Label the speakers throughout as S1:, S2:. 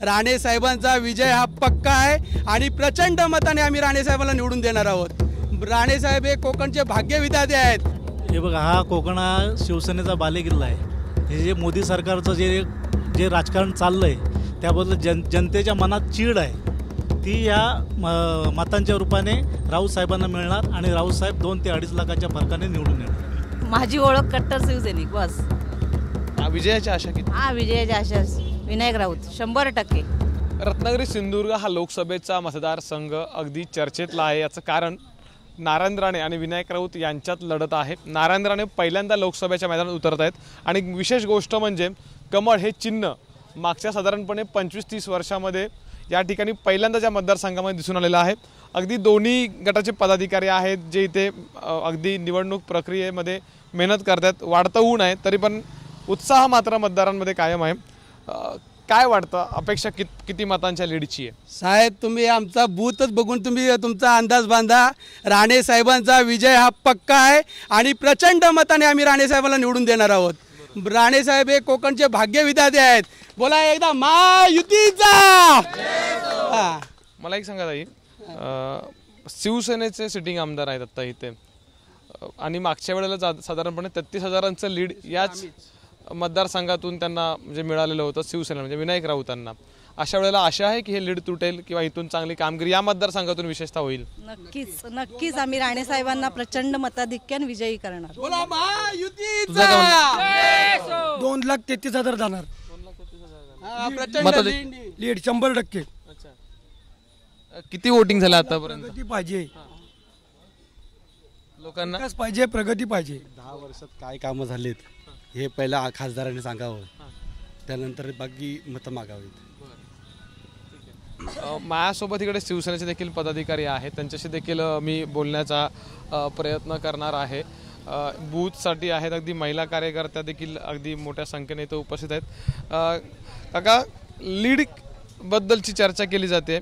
S1: राणे साहेबांचा विजय हा पक्का आहे आणि प्रचंड मताने आम्ही राणे साहेबांना निवडून देणार आहोत। राणे साहेब हे कोकणचे भाग्यविधाते आहेत।
S2: हे बघा, हा कोकण हा शिवसेनेचा बालेकिल्ला आहे। हे जे मोदी सरकारचं जे राजकारण चाललंय त्याबद्दल जनतेच्या मनात चीड आहे, ती या मतांच्या रूपाने राऊत साहेबांना मिळणार आणि राऊत साहेब 2 ते 2.5 लाखाच्या फरकाने निवडून येणार।
S3: माझी ओळख कट्टर शिवसैनिक बस।
S4: विजयाची आशा किती?
S3: विजयाची आशा विनायक राऊत 100%।
S4: रत्नागिरी सिंधुदुर्ग हा लोकसभेचा मतदारसंघ अगदी चर्चेतला आहे। याचं कारण नारायण राणे आणि विनायक राऊत यांच्यात लढत आहे। नारायण राणे पहिल्यांदा लोकसभेच्या मैदानात उतरत आहेत आणि विशेष गोष्ट म्हणजे कमळ हे चिन्ह मागच्या साधारणपणे 25-30 वर्षामध्ये या ठिकाणी पहिल्यांदा ज्या मतदारसंघामध्ये दिसून आलेलं आहे। अगदी दोन्ही गटाचे पदाधिकारी आहेत जे इथे अगदी निवडणूक प्रक्रियेमध्ये मेहनत करतात। वाढतं ऊन आहे तरी पण उत्साह मात्र मतदारांमध्ये कायम आहे। काय वाटतं, अपेक्षा किती मतांच्या लीडची आहे?
S1: साहेब, तुम्ही आमचा बूथच बघून तुम्ही तुमचा अंदाज बांधा। राणे साहेबांचा विजय हा पक्का आहे आणि प्रचंड मताने आम्ही राणे साहेबांना निवडून देणार आहोत। राणे साहेब हे कोकणचे भाग्यविधाते आहेत। बोला एकदा महायुतीचा।
S4: मला एक सांगा ताई, शिवसेनेचे सिटिंग आमदार आहेत आता इथे आणि मागच्या वेळेला साधारणपणे 33,000चं लीड याच मतदारसंघातून त्यांना म्हणजे मिळालेलं होतं शिवसेना म्हणजे विनायक राऊतांना। अशा वेळेला आशा आहे की हे लीड तुटेल किंवा इथून चांगली कामगिरी या मतदारसंघातून विशेषतः होईल?
S3: नक्कीच आम्ही राणे साहेबांना प्रचंड मताधिक्याने विजयी करणार।
S1: बोला महायुतीचा।
S5: 2,33,000 जाणार
S1: प्रचंड
S5: लीड 100%।
S4: किती वोटिंग झालं आतापर्यंत?
S5: प्रगती पाहिजे
S4: लोकांना,
S5: विकास पाहिजे, प्रगती पाहिजे।
S6: 10 वर्षात काय कामं झालीत हे पहिला खासदारांनी सांगावं, त्यानंतर बाकी मतं मागावीत।
S4: माझ्यासोबत इकडे शिवसेनेचे देखील पदाधिकारी आहेत, त्यांच्याशी देखील मी बोलण्याचा प्रयत्न करणार आहे। बूथसाठी आहेत, अगदी महिला कार्यकर्त्या देखील अगदी मोठ्या संख्येने इथं उपस्थित आहेत। काका, लीड बद्दलची चर्चा केली जाते,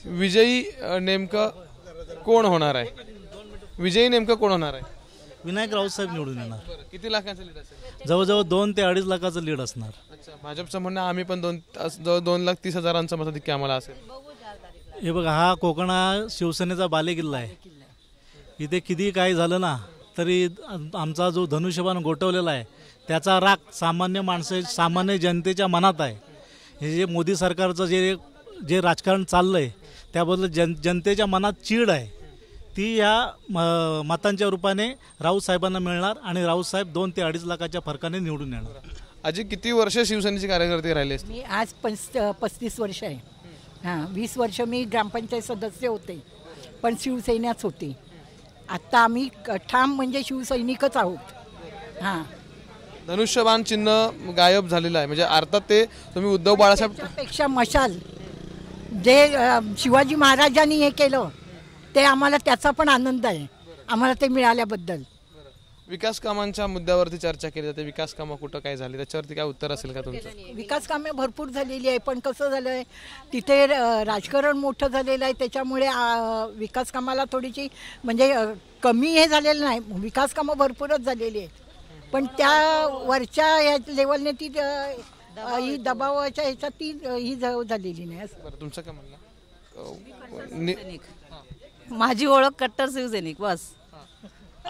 S4: विजयी नेमकं कोण होणार आहे? विजयी नेमकं कोण होणार आहे?
S2: विनायक राऊत साहेब निवडून येणार।
S4: किती लाखांचं लीड असेल?
S2: जवळजवळ 2 ते 2.5 लाखाचं लीड असणार।
S4: अच्छा, भाजपचं म्हणणं आम्ही पण 2,30,000चं मताधिक्य आम्हाला असेल।
S2: हे बघा, हा कोकण हा शिवसेनेचा बालेकिल्ला आहे। इथे किती काही झालं ना तरी आमचा जो धनुष्यबाण गोठवलेला आहे त्याचा राग सामान्य माणसं, सामान्य जनतेच्या मनात आहे। हे जे मोदी सरकारचं जे राजकारण चाललं आहे त्याबद्दल जनतेच्या मनात चीड आहे, ती या मतांच्या रूपाने राऊत साहेबांना मिळणार आणि राऊत साहेब 2 ते 2.5 लाखाच्या फरकाने निवडून येणार।
S4: आजी, किती वर्ष शिवसेनेचे कार्यकर्ते राहिले?
S7: मी आज 35 वर्ष आहे। 20 वर्ष मी ग्रामपंचायत सदस्य होते पण शिवसेनाच होते। आता आम्ही ठाम म्हणजे शिवसैनिकच आहोत।
S4: धनुष्यबाण चिन्ह गायब झालेलं आहे, म्हणजे अर्थात ते तुम्ही उद्धव बाळासाहेब
S7: पेक्षा मशाल जे शिवाजी महाराजांनी हे केलं ते आम्हाला त्याचा पण आनंद आहे, आम्हाला ते मिळाल्याबद्दल।
S4: विकास कामांच्या मुद्द्यावरती चर्चा केली जाते, विकास कामं कुठं काय झाली त्याच्यावरती काय उत्तर असेल का तुमचं?
S7: विकास कामे भरपूर झालेली आहे पण कसं झालं आहे तिथे राजकारण मोठं झालेलं आहे, त्याच्यामुळे विकास कामाला थोडीशी म्हणजे कमी हे झालेलं नाही। विकास कामं भरपूरच झालेली आहेत पण त्या वरच्या या लेवलने ती ही दबावाच्या ह्याच्यात ती ही झालेली नाही।
S4: तुमचं काय म्हणणं?
S3: माझी ओळख कट्टर शिवसैनिक बस।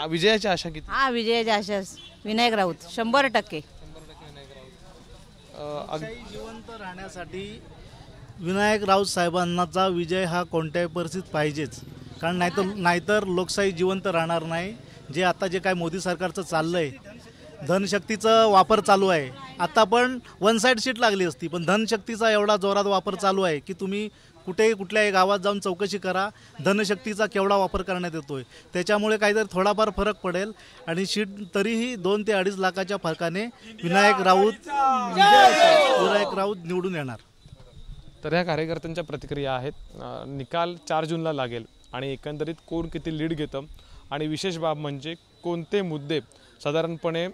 S4: विजयाची आशा किती?
S3: विजयाची आशा विनायक राऊत 100%।
S2: जिवंत राहण्यासाठी विनायक राऊत साहेबांचा विजय हा कोणत्याही परिस्थितीत पाहिजेच, कारण नाहीतर लोकशाही जिवंत राहणार नाही। जे आता जे काय मोदी सरकारचं चाललं आहे, धनशक्तीचा वापर चालू आहे। आता पण 1 साईड सीट लागली असती पण धनशक्तीचा एवढा जोरात वापर चालू आहे की तुम्ही कुठल्याही गावात जाऊन चौकशी करा, धनशक्तीचा केवढा वापर करण्यात येतोय। त्याच्यामुळे काहीतरी थोडाफार फरक पडेल आणि सीट तरीही 2 ते 2.5 लाखाच्या फरकाने विनायक राऊत निवडून येणार।
S4: तर या कार्यकर्त्यांच्या प्रतिक्रिया आहेत। निकाल 4 जूनला लागेल आणि एकंदरीत कोण किती लीड घेतं आणि विशेष बाब म्हणजे कोणते मुद्दे साधारणपणे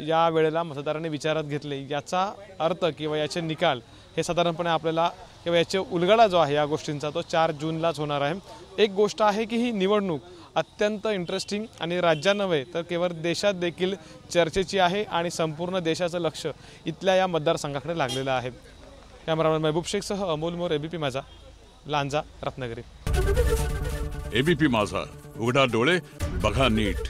S4: या वेळेला मतदारांनी विचारात घेतले याचा अर्थ किंवा याचे निकाल हे साधारणपणे आपल्याला किंवा याचे उलगडा जो आहे या गोष्टींचा तो 4 जूनलाच होणार आहे। एक गोष्ट आहे की ही निवडणूक अत्यंत इंटरेस्टिंग आणि राज्यात नव्हे तर केवळ देशात देखील चर्चेची आहे आणि संपूर्ण देशाचं लक्ष इथल्या या मतदारसंघाकडे लागलेलं आहे। कॅमेरामॅन महबूब शेखसह अमोल मोर, एबीपी माझा, लांजा, रत्नागिरी.
S8: एबीपी माझा, उघडा डोळे बघा नीट.